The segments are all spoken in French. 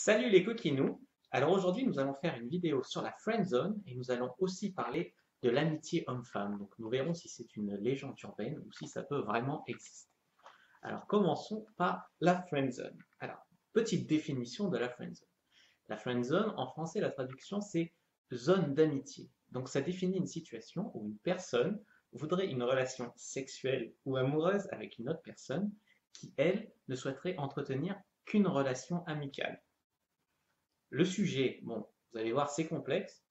Salut les coquinous! Alors aujourd'hui nous allons faire une vidéo sur la friendzone et nous allons aussi parler de l'amitié homme-femme. Donc nous verrons si c'est une légende urbaine ou si ça peut vraiment exister. Alors commençons par la friendzone. Alors, petite définition de la friendzone. La friendzone, en français la traduction c'est zone d'amitié. Donc ça définit une situation où une personne voudrait une relation sexuelle ou amoureuse avec une autre personne qui, elle, ne souhaiterait entretenir qu'une relation amicale. Le sujet, bon, vous allez voir, c'est complexe,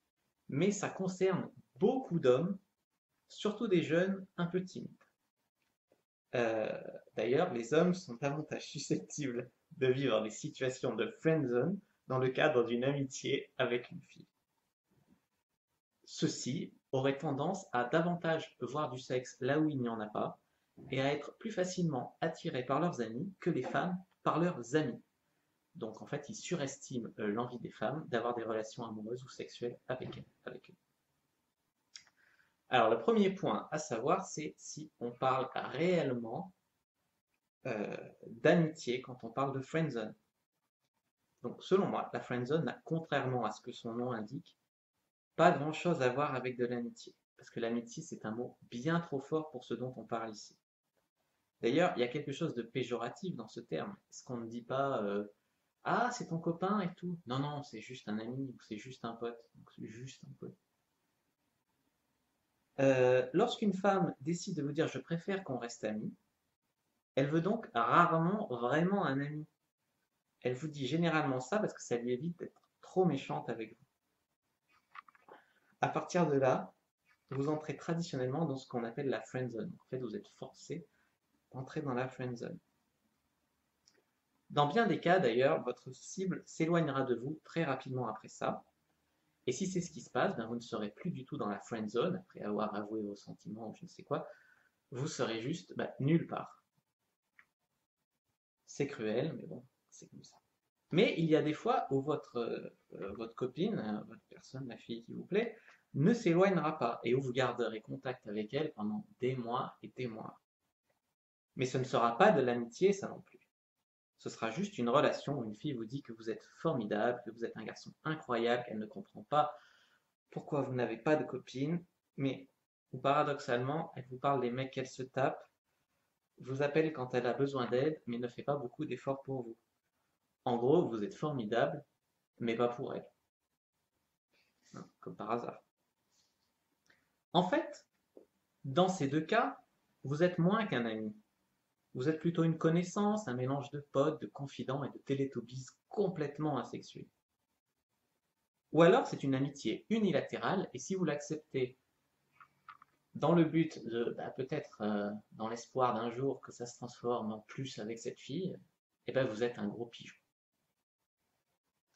mais ça concerne beaucoup d'hommes, surtout des jeunes un peu timides. Euh, D'ailleurs, les hommes sont davantage susceptibles de vivre des situations de friendzone dans le cadre d'une amitié avec une fille. Ceux-ci auraient tendance à davantage voir du sexe là où il n'y en a pas et à être plus facilement attirés par leurs amis que les femmes par leurs amis. Donc en fait, ils surestiment l'envie des femmes d'avoir des relations amoureuses ou sexuelles avec eux. Alors le premier point à savoir, c'est si on parle réellement d'amitié quand on parle de friendzone. Donc selon moi, la friendzone n'a, contrairement à ce que son nom indique, pas grand-chose à voir avec de l'amitié. Parce que l'amitié, c'est un mot bien trop fort pour ce dont on parle ici. D'ailleurs, il y a quelque chose de péjoratif dans ce terme. Est-ce qu'on ne dit pas ah, c'est ton copain et tout? Non, non, c'est juste un ami ou c'est juste un pote. Donc, c'est juste un pote. Lorsqu'une femme décide de vous dire je préfère qu'on reste amis, elle veut donc rarement vraiment un ami. Elle vous dit généralement ça parce que ça lui évite d'être trop méchante avec vous. À partir de là, vous entrez traditionnellement dans ce qu'on appelle la friendzone. En fait, vous êtes forcé d'entrer dans la friendzone. Dans bien des cas d'ailleurs, votre cible s'éloignera de vous très rapidement après ça. Et si c'est ce qui se passe, ben vous ne serez plus du tout dans la friendzone après avoir avoué vos sentiments ou je ne sais quoi. Vous serez juste nulle part. C'est cruel, mais bon, c'est comme ça. Mais il y a des fois où votre copine, votre personne, la fille qui vous plaît, ne s'éloignera pas et où vous garderez contact avec elle pendant des mois et des mois. Mais ce ne sera pas de l'amitié, ça non plus. Ce sera juste une relation où une fille vous dit que vous êtes formidable, que vous êtes un garçon incroyable, qu'elle ne comprend pas pourquoi vous n'avez pas de copine, mais ou paradoxalement, elle vous parle des mecs qu'elle se tape, vous appelle quand elle a besoin d'aide, mais ne fait pas beaucoup d'efforts pour vous. En gros, vous êtes formidable, mais pas pour elle. Comme par hasard. En fait, dans ces deux cas, vous êtes moins qu'un ami. Vous êtes plutôt une connaissance, un mélange de potes, de confidents et de télétobbies complètement asexués. Ou alors c'est une amitié unilatérale, et si vous l'acceptez dans le but de peut-être dans l'espoir d'un jour que ça se transforme en plus avec cette fille, eh ben vous êtes un gros pigeon.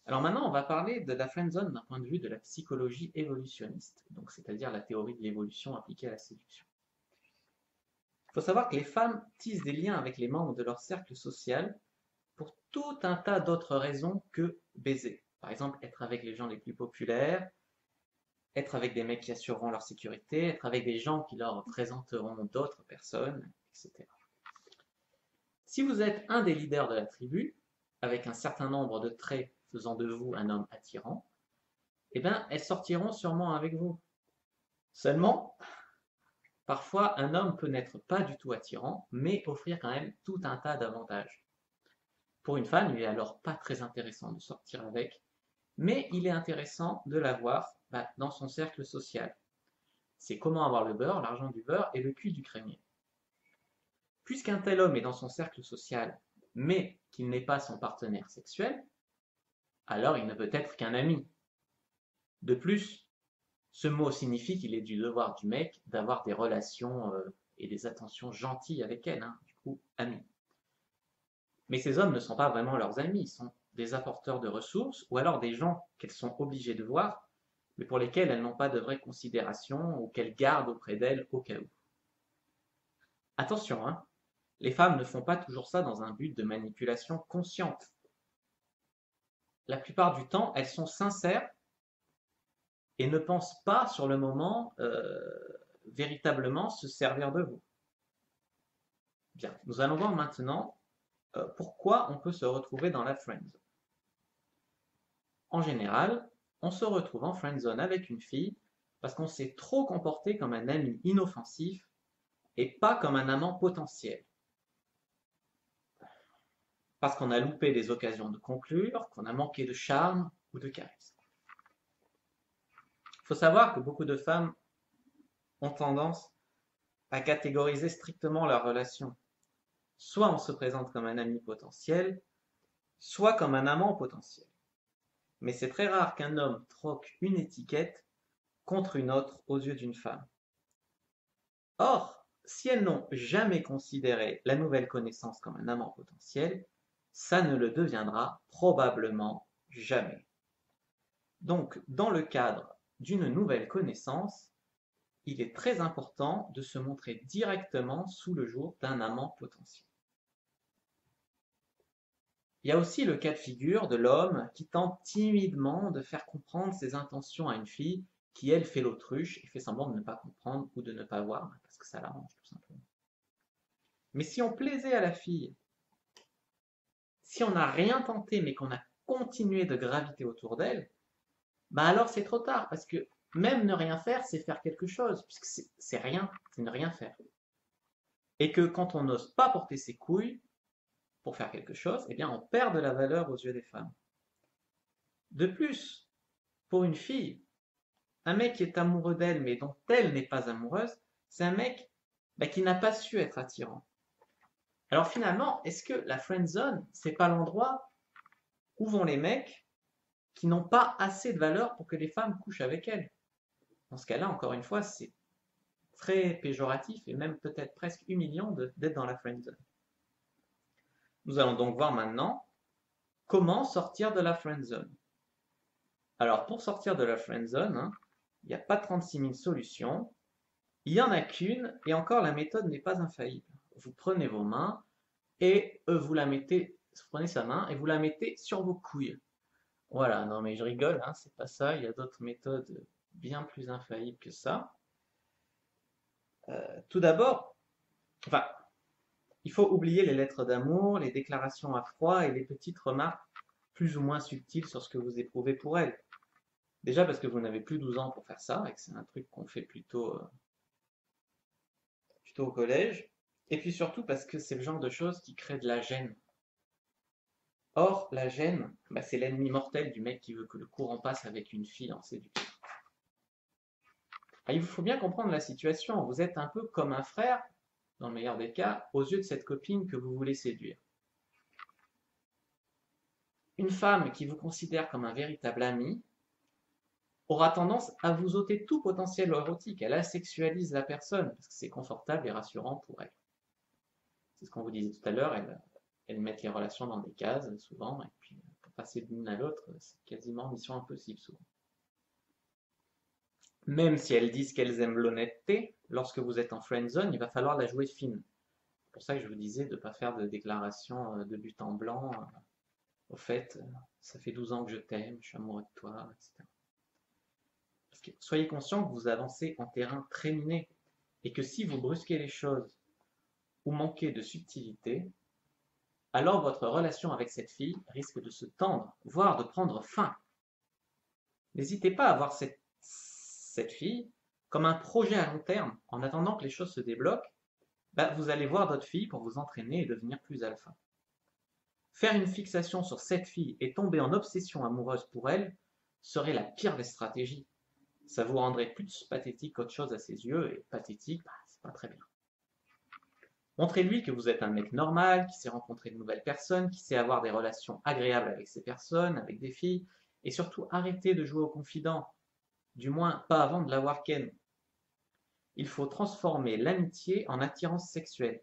Alors maintenant, on va parler de la friendzone d'un point de vue de la psychologie évolutionniste, donc c'est-à-dire la théorie de l'évolution appliquée à la séduction. Il faut savoir que les femmes tissent des liens avec les membres de leur cercle social pour tout un tas d'autres raisons que baiser. Par exemple, être avec les gens les plus populaires, être avec des mecs qui assureront leur sécurité, être avec des gens qui leur présenteront d'autres personnes, etc. Si vous êtes un des leaders de la tribu, avec un certain nombre de traits faisant de vous un homme attirant, eh bien, elles sortiront sûrement avec vous. Seulement, parfois, un homme peut n'être pas du tout attirant, mais offrir quand même tout un tas d'avantages. Pour une femme, il est alors pas très intéressant de sortir avec, mais il est intéressant de l'avoir dans son cercle social. C'est comment avoir le beurre, l'argent du beurre et le cul du crémier. Puisqu'un tel homme est dans son cercle social, mais qu'il n'est pas son partenaire sexuel, alors il ne peut être qu'un ami. De plus, ce mot signifie qu'il est du devoir du mec d'avoir des relations et des attentions gentilles avec elle, du coup, amis. Mais ces hommes ne sont pas vraiment leurs amis, ils sont des apporteurs de ressources ou alors des gens qu'elles sont obligées de voir, mais pour lesquels elles n'ont pas de vraie considération ou qu'elles gardent auprès d'elles au cas où. Attention, les femmes ne font pas toujours ça dans un but de manipulation consciente. La plupart du temps, elles sont sincères et ne pensent pas sur le moment véritablement se servir de vous. Bien, nous allons voir maintenant pourquoi on peut se retrouver dans la friendzone. en général, on se retrouve en friendzone avec une fille parce qu'on s'est trop comporté comme un ami inoffensif et pas comme un amant potentiel. Parce qu'on a loupé des occasions de conclure, qu'on a manqué de charme ou de charisme. Il faut savoir que beaucoup de femmes ont tendance à catégoriser strictement leurs relations. Soit on se présente comme un ami potentiel, soit comme un amant potentiel. Mais c'est très rare qu'un homme troque une étiquette contre une autre aux yeux d'une femme. Or, si elles n'ont jamais considéré la nouvelle connaissance comme un amant potentiel, ça ne le deviendra probablement jamais. Donc, dans le cadre d'une nouvelle connaissance, il est très important de se montrer directement sous le jour d'un amant potentiel. Il y a aussi le cas de figure de l'homme qui tente timidement de faire comprendre ses intentions à une fille qui, elle, fait l'autruche et fait semblant de ne pas comprendre ou de ne pas voir parce que ça l'arrange tout simplement. Mais si on plaisait à la fille, si on n'a rien tenté mais qu'on a continué de graviter autour d'elle, bah alors c'est trop tard parce que même ne rien faire, c'est faire quelque chose, puisque c'est rien, c'est ne rien faire. Et que quand on n'ose pas porter ses couilles pour faire quelque chose, eh bien on perd de la valeur aux yeux des femmes. De plus, pour une fille, un mec qui est amoureux d'elle mais dont elle n'est pas amoureuse, c'est un mec qui n'a pas su être attirant. Alors finalement, est-ce que la friend zone, c'est pas l'endroit où vont les mecs qui n'ont pas assez de valeur pour que les femmes couchent avec elles? Dans ce cas-là, encore une fois, c'est très péjoratif et même peut-être presque humiliant d'être dans la friend zone. Nous allons donc voir maintenant comment sortir de la friend zone. Alors pour sortir de la friend zone, il n'y a pas 36 000 solutions, il n'y en a qu'une et encore la méthode n'est pas infaillible. Vous prenez vos mains et vous prenez sa main et vous la mettez sur vos couilles. Voilà, non mais je rigole, c'est pas ça, il y a d'autres méthodes bien plus infaillibles que ça. Tout d'abord, il faut oublier les lettres d'amour, les déclarations à froid et les petites remarques plus ou moins subtiles sur ce que vous éprouvez pour elle. Déjà parce que vous n'avez plus 12 ans pour faire ça, et que c'est un truc qu'on fait plutôt au collège. Et puis surtout parce que c'est le genre de choses qui crée de la gêne. Or, la gêne, c'est l'ennemi mortel du mec qui veut que le courant passe avec une fille en séduction. Il vous faut bien comprendre la situation. Vous êtes un peu comme un frère, dans le meilleur des cas, aux yeux de cette copine que vous voulez séduire. Une femme qui vous considère comme un véritable ami aura tendance à vous ôter tout potentiel érotique. Elle asexualise la personne parce que c'est confortable et rassurant pour elle. C'est ce qu'on vous disait tout à l'heure, elles mettent les relations dans des cases souvent, et puis pour passer de l'une à l'autre, c'est quasiment mission impossible souvent. Même si elles disent qu'elles aiment l'honnêteté, lorsque vous êtes en friend zone, il va falloir la jouer fine. C'est pour ça que je vous disais de ne pas faire de déclaration de but en blanc. Au fait, ça fait 12 ans que je t'aime, je suis amoureux de toi, etc. Parce que soyez conscient que vous avancez en terrain très miné et que si vous brusquez les choses ou manquez de subtilité, alors votre relation avec cette fille risque de se tendre, voire de prendre fin. N'hésitez pas à voir cette fille comme un projet à long terme. En attendant que les choses se débloquent, vous allez voir d'autres filles pour vous entraîner et devenir plus alpha. Faire une fixation sur cette fille et tomber en obsession amoureuse pour elle serait la pire des stratégies. Ça vous rendrait plus pathétique qu'autre chose à ses yeux, et pathétique, c'est pas très bien. Montrez-lui que vous êtes un mec normal, qui sait rencontrer de nouvelles personnes, qui sait avoir des relations agréables avec ces personnes, avec des filles, et surtout arrêtez de jouer au confident, du moins pas avant de l'avoir ken. Il faut transformer l'amitié en attirance sexuelle.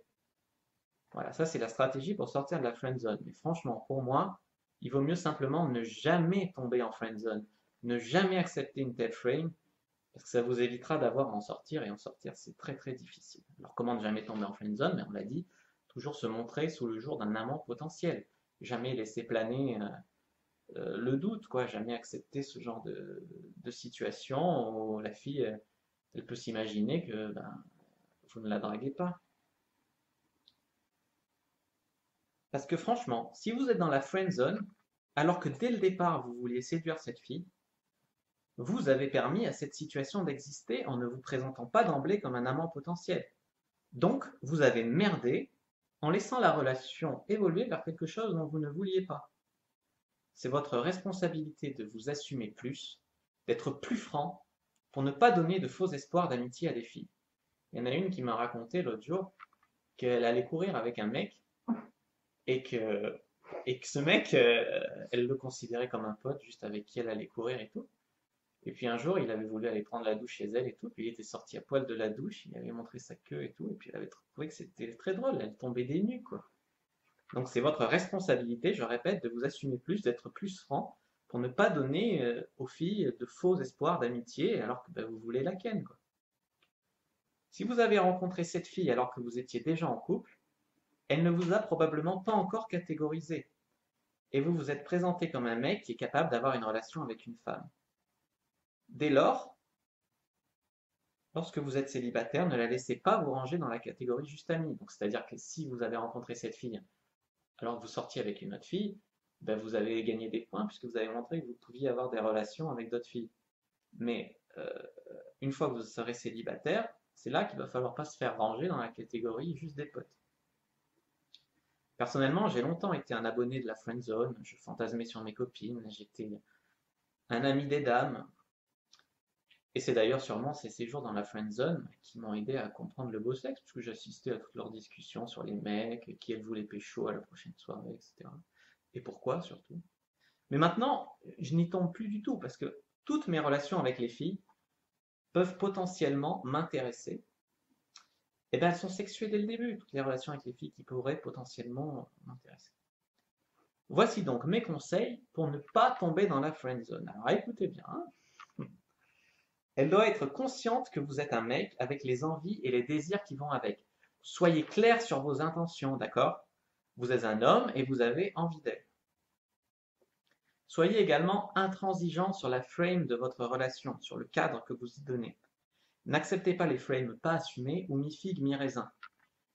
Voilà, ça c'est la stratégie pour sortir de la friend zone. Mais franchement, pour moi, il vaut mieux simplement ne jamais tomber en friend zone, ne jamais accepter une telle frame, parce que ça vous évitera d'avoir à en sortir, et en sortir c'est très très difficile. Alors comment ne jamais tomber en friend zone? Mais on l'a dit, toujours se montrer sous le jour d'un amant potentiel, jamais laisser planer le doute, quoi, jamais accepter ce genre de situation où la fille, elle peut s'imaginer que vous ne la draguez pas. Parce que franchement, si vous êtes dans la friend zone, alors que dès le départ, vous vouliez séduire cette fille, vous avez permis à cette situation d'exister en ne vous présentant pas d'emblée comme un amant potentiel. Donc, vous avez merdé en laissant la relation évoluer vers quelque chose dont vous ne vouliez pas. C'est votre responsabilité de vous assumer plus, d'être plus franc, pour ne pas donner de faux espoirs d'amitié à des filles. Il y en a une qui m'a raconté l'autre jour qu'elle allait courir avec un mec et que, et que ce mec, elle le considérait comme un pote juste avec qui elle allait courir et tout. Et puis un jour, il avait voulu aller prendre la douche chez elle et tout, puis il était sorti à poil de la douche, il avait montré sa queue et tout, et puis elle avait trouvé que c'était très drôle, elle tombait des nues, quoi. Donc c'est votre responsabilité, je répète, de vous assumer plus, d'être plus franc, pour ne pas donner aux filles de faux espoirs d'amitié alors que bah, vous voulez la ken, quoi. Si vous avez rencontré cette fille alors que vous étiez déjà en couple, elle ne vous a probablement pas encore catégorisé, et vous vous êtes présenté comme un mec qui est capable d'avoir une relation avec une femme. Dès lors, lorsque vous êtes célibataire, ne la laissez pas vous ranger dans la catégorie juste amie. Donc, c'est-à-dire que si vous avez rencontré cette fille alors que vous sortiez avec une autre fille, ben vous avez gagné des points puisque vous avez montré que vous pouviez avoir des relations avec d'autres filles. Mais une fois que vous serez célibataire, c'est là qu'il va falloir pas se faire ranger dans la catégorie juste des potes. Personnellement, j'ai longtemps été un abonné de la friendzone, je fantasmais sur mes copines, j'étais un ami des dames, et c'est d'ailleurs sûrement ces séjours dans la friendzone qui m'ont aidé à comprendre le beau sexe, puisque j'assistais à toutes leurs discussions sur les mecs, qui elles voulaient pécho à la prochaine soirée, etc. Et pourquoi surtout. Mais maintenant, je n'y tombe plus du tout, parce que toutes mes relations avec les filles peuvent potentiellement m'intéresser. Et bien elles sont sexuées dès le début, toutes les relations avec les filles qui pourraient potentiellement m'intéresser. Voici donc mes conseils pour ne pas tomber dans la friendzone. Alors écoutez bien, hein. Elle doit être consciente que vous êtes un mec avec les envies et les désirs qui vont avec. Soyez clair sur vos intentions, d'accord? Vous êtes un homme et vous avez envie d'elle. Soyez également intransigeant sur la frame de votre relation, sur le cadre que vous y donnez. N'acceptez pas les frames pas assumés ou mi-figue mi-raisin.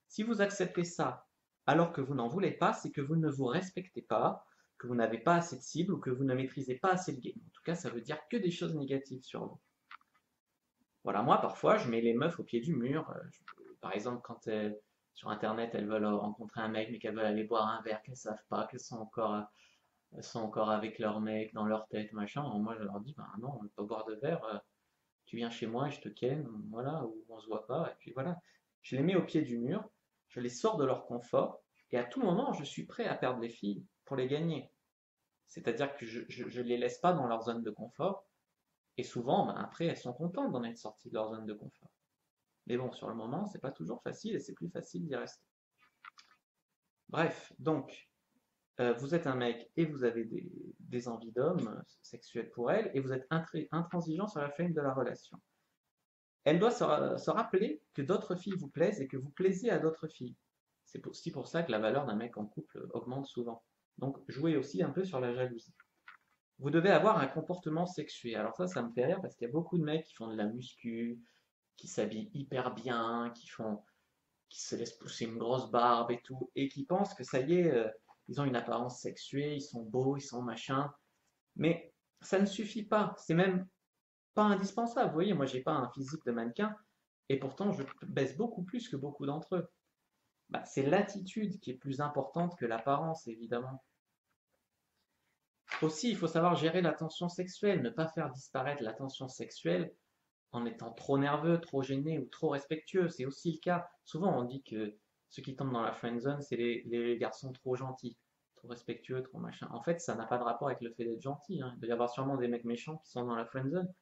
Si vous acceptez ça alors que vous n'en voulez pas, c'est que vous ne vous respectez pas, que vous n'avez pas assez de cible ou que vous ne maîtrisez pas assez le game. En tout cas, ça veut dire que des choses négatives sur vous. Voilà, moi parfois je mets les meufs au pied du mur. Par exemple, quand sur internet elles veulent rencontrer un mec mais qu'elles veulent aller boire un verre, qu'elles savent pas, elles sont encore avec leur mec dans leur tête, machin. Alors moi je leur dis, ben non, on ne peut pas boire de verre, tu viens chez moi et je te ken, voilà, ou on se voit pas, et puis voilà. Je les mets au pied du mur, je les sors de leur confort, et à tout moment je suis prêt à perdre les filles pour les gagner. C'est-à-dire que je les laisse pas dans leur zone de confort, et souvent, ben, après, elles sont contentes d'en être sorties de leur zone de confort. Mais bon, sur le moment, c'est pas toujours facile et c'est plus facile d'y rester. Bref, donc, vous êtes un mec et vous avez des envies d'homme sexuelles pour elle et vous êtes intransigeant sur la flemme de la relation. Elle doit se rappeler que d'autres filles vous plaisent et que vous plaisez à d'autres filles. C'est aussi pour ça que la valeur d'un mec en couple augmente souvent. Donc, jouez aussi un peu sur la jalousie. Vous devez avoir un comportement sexué. Alors ça me fait rire parce qu'il y a beaucoup de mecs qui font de la muscu, qui s'habillent hyper bien, qui se laissent pousser une grosse barbe et tout, et qui pensent que ça y est, ils ont une apparence sexuée, ils sont beaux, ils sont machin. Mais ça ne suffit pas. C'est même pas indispensable. Vous voyez, moi j'ai pas un physique de mannequin, et pourtant je baisse beaucoup plus que beaucoup d'entre eux. Bah, c'est l'attitude qui est plus importante que l'apparence, évidemment. Aussi, il faut savoir gérer la tension sexuelle, ne pas faire disparaître la tension sexuelle en étant trop nerveux, trop gêné ou trop respectueux. C'est aussi le cas. Souvent, on dit que ceux qui tombent dans la friend zone, c'est les garçons trop gentils, trop respectueux, trop machin. En fait, ça n'a pas de rapport avec le fait d'être gentil, hein. Il doit y avoir sûrement des mecs méchants qui sont dans la friend zone.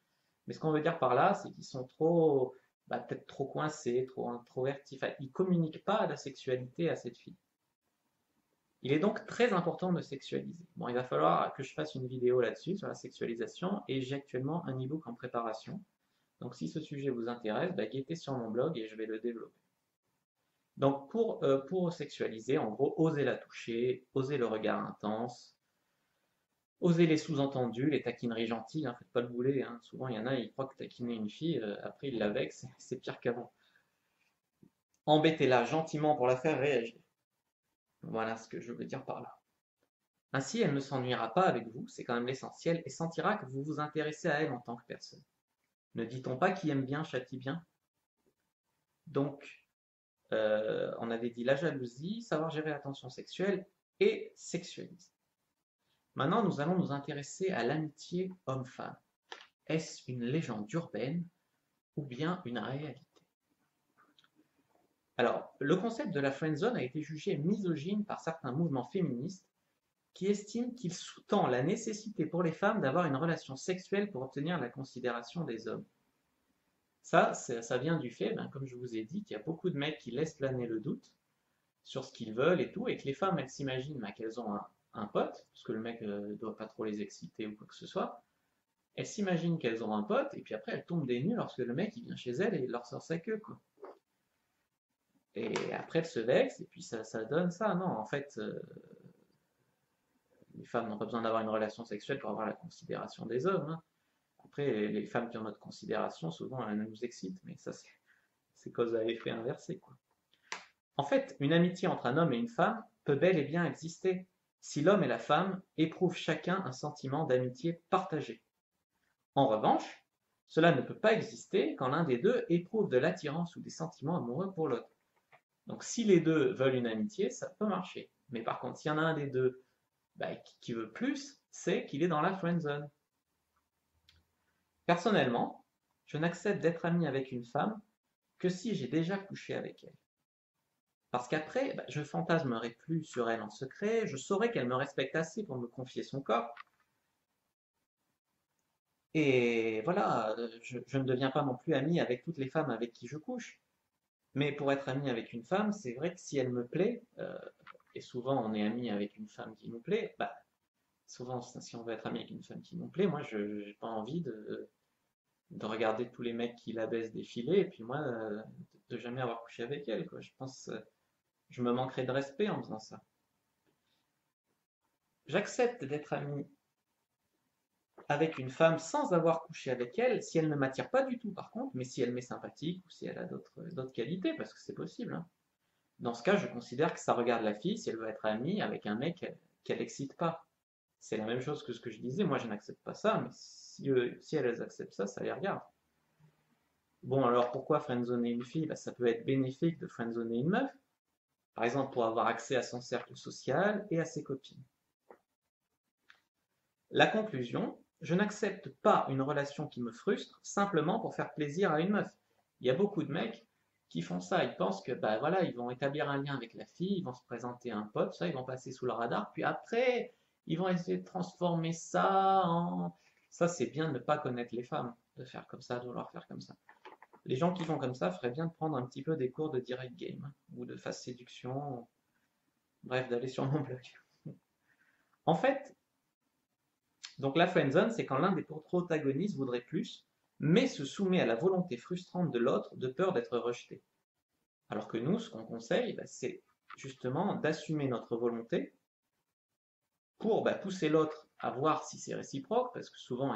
Mais ce qu'on veut dire par là, c'est qu'ils sont trop, bah, peut-être trop coincés, trop introvertis. Enfin, ils communiquent pas la sexualité à cette fille. Il est donc très important de sexualiser. Bon, il va falloir que je fasse une vidéo là-dessus, sur la sexualisation, et j'ai actuellement un e-book en préparation. Donc si ce sujet vous intéresse, bah, guettez sur mon blog et je vais le développer. Donc pour sexualiser, en gros, osez la toucher, osez le regard intense, osez les sous-entendus, les taquineries gentilles, hein, faites pas le boulet, hein. Souvent il y en a, ils croient que taquiner une fille, après ils la vexent, c'est pire qu'avant. Embêtez-la gentiment pour la faire réagir. Voilà ce que je veux dire par là. Ainsi, elle ne s'ennuiera pas avec vous, c'est quand même l'essentiel, et sentira que vous vous intéressez à elle en tant que personne. Ne dit-on pas qui aime bien châtie bien? Donc, on avait dit la jalousie, savoir gérer la tension sexuelle et sexualiser. Maintenant, nous allons nous intéresser à l'amitié homme-femme. Est-ce une légende urbaine ou bien une réalité? Alors, le concept de la friendzone a été jugé misogyne par certains mouvements féministes qui estiment qu'il sous-tend la nécessité pour les femmes d'avoir une relation sexuelle pour obtenir la considération des hommes. Ça vient du fait, comme je vous ai dit, qu'il y a beaucoup de mecs qui laissent planer le doute sur ce qu'ils veulent et tout, et que les femmes, elles s'imaginent qu'elles ont un pote, parce que le mec ne doit pas trop les exciter ou quoi que ce soit. Elles s'imaginent qu'elles ont un pote, et puis après, elles tombent des nues lorsque le mec il vient chez elles et il leur sort sa queue, quoi. Et après, elles se vexent, et puis ça donne ça. Non, en fait, les femmes n'ont pas besoin d'avoir une relation sexuelle pour avoir la considération des hommes, hein. Après, les femmes qui ont notre considération, souvent, elles nous excitent, mais ça, c'est cause à effet inversé, quoi. En fait, une amitié entre un homme et une femme peut bel et bien exister, si l'homme et la femme éprouvent chacun un sentiment d'amitié partagé. En revanche, cela ne peut pas exister quand l'un des deux éprouve de l'attirance ou des sentiments amoureux pour l'autre. Donc si les deux veulent une amitié, ça peut marcher. Mais par contre, s'il y en a un des deux qui veut plus, c'est qu'il est dans la friend zone. Personnellement, je n'accepte d'être ami avec une femme que si j'ai déjà couché avec elle. Parce qu'après, je fantasmerai plus sur elle en secret, je saurai qu'elle me respecte assez pour me confier son corps. Et voilà, je ne deviens pas non plus ami avec toutes les femmes avec qui je couche. Mais pour être ami avec une femme, c'est vrai que si elle me plaît, et souvent on est ami avec une femme qui nous plaît, souvent si on veut être ami avec une femme qui nous plaît, moi je n'ai pas envie de regarder tous les mecs qui la baissent défiler, et puis moi de jamais avoir couché avec elle, quoi. Je pense je me manquerais de respect en faisant ça. J'accepte d'être ami avec une femme sans avoir couché avec elle, si elle ne m'attire pas du tout par contre, mais si elle m'est sympathique ou si elle a d'autres qualités, parce que c'est possible, hein. Dans ce cas, je considère que ça regarde la fille si elle veut être amie avec un mec qu'elle excite pas. C'est la même chose que ce que je disais, moi je n'accepte pas ça, mais si elles acceptent ça, ça les regarde. Bon, alors pourquoi friendzoner une fille? Ça peut être bénéfique de friendzoner une meuf, par exemple pour avoir accès à son cercle social et à ses copines. La conclusion, je n'accepte pas une relation qui me frustre simplement pour faire plaisir à une meuf. Il y a beaucoup de mecs qui font ça, ils pensent que voilà, ils vont établir un lien avec la fille, ils vont se présenter un pote, ça, ils vont passer sous le radar, puis après, ils vont essayer de transformer ça en... Ça, c'est bien de ne pas connaître les femmes, de faire comme ça, de vouloir faire comme ça. Les gens qui font comme ça feraient bien de prendre un petit peu des cours de direct game, hein, ou de fast séduction, bref, d'aller sur mon blog. En fait, donc la friendzone, c'est quand l'un des protagonistes voudrait plus, mais se soumet à la volonté frustrante de l'autre de peur d'être rejeté. Alors que nous, ce qu'on conseille, c'est justement d'assumer notre volonté pour pousser l'autre à voir si c'est réciproque, parce que souvent,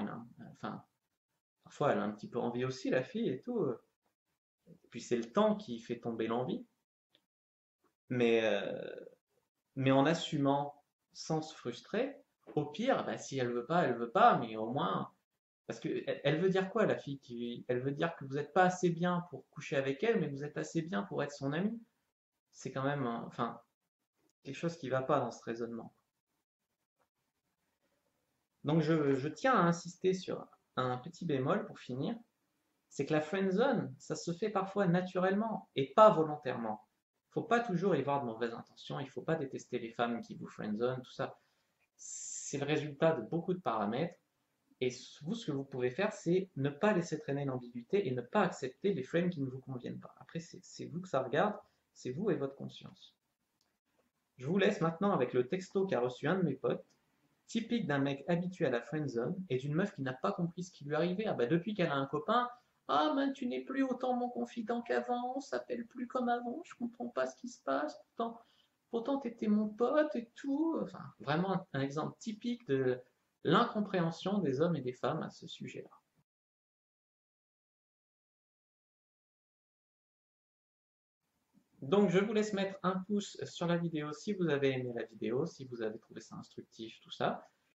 parfois elle a un petit peu envie aussi, la fille et tout. Puis c'est le temps qui fait tomber l'envie. Mais, en assumant sans se frustrer, au pire, si elle veut pas, mais au moins. Parce que elle veut dire quoi, la fille elle veut dire que vous n'êtes pas assez bien pour coucher avec elle, mais vous êtes assez bien pour être son amie. C'est quand même, quelque chose qui ne va pas dans ce raisonnement. Donc je tiens à insister sur un petit bémol pour finir, c'est que la friendzone, ça se fait parfois naturellement et pas volontairement. Il ne faut pas toujours y voir de mauvaises intentions, il ne faut pas détester les femmes qui vous friendzone, tout ça. C'est le résultat de beaucoup de paramètres. Et vous, ce que vous pouvez faire, c'est ne pas laisser traîner l'ambiguïté et ne pas accepter les frames qui ne vous conviennent pas. Après, c'est vous que ça regarde, c'est vous et votre conscience. Je vous laisse maintenant avec le texto qu'a reçu un de mes potes, typique d'un mec habitué à la friendzone et d'une meuf qui n'a pas compris ce qui lui arrivait. Ah depuis qu'elle a un copain, tu n'es plus autant mon confident qu'avant, on s'appelle plus comme avant, je comprends pas ce qui se passe, pourtant t'étais mon pote et tout. Enfin, vraiment un exemple typique de l'incompréhension des hommes et des femmes à ce sujet-là. Donc, je vous laisse mettre un pouce sur la vidéo si vous avez aimé la vidéo, si vous avez trouvé ça instructif, tout ça.